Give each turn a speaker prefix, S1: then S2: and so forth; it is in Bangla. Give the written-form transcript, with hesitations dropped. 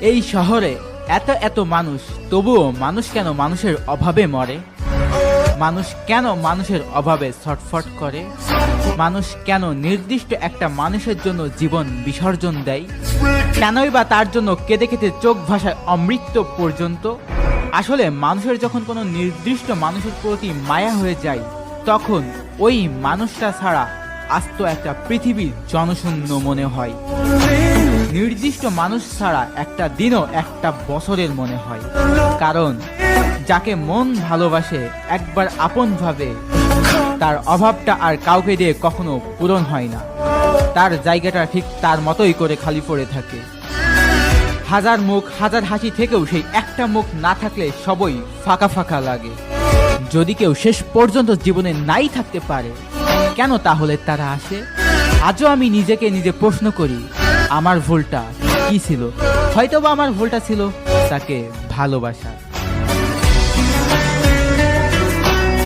S1: এই শহরে এত এত মানুষ, তবুও মানুষ কেন মানুষের অভাবে মরে? মানুষ কেন মানুষের অভাবে ছটফট করে? মানুষ কেন নির্দিষ্ট একটা মানুষের জন্য জীবন বিসর্জন দেয়? কেনই বা তার জন্য কেঁদে কেঁদে চোখ ভাসায় অমৃত্যু পর্যন্ত? আসলে মানুষের যখন কোনো নির্দিষ্ট মানুষের প্রতি মায়া হয়ে যায়, তখন ওই মানুষটা ছাড়া আস্ত একটা পৃথিবীর জনশূন্য মনে হয়। নির্দিষ্ট মানুষ ছাড়া একটা দিনও একটা বছরের মনে হয়। কারণ যাকে মন ভালোবাসে একবার আপন ভাবে, তার অভাবটা আর কাউকে দিয়ে কখনো পূরণ হয় না। তার জায়গাটা ঠিক তার মতোই করে খালি পড়ে থাকে। হাজার মুখ হাজার হাসি থেকেও সেই একটা মুখ না থাকলে সবই ফাঁকা ফাঁকা লাগে। যদি কেউ শেষ পর্যন্ত জীবনে নাই থাকতে পারে, কেন তাহলে তারা আসে? আজও আমি নিজেকে নিজে প্রশ্ন করি, আমার ভুলটা কি ছিল? হয়তোবা আমার ভুলটা ছিল তাকে ভালোবাসা।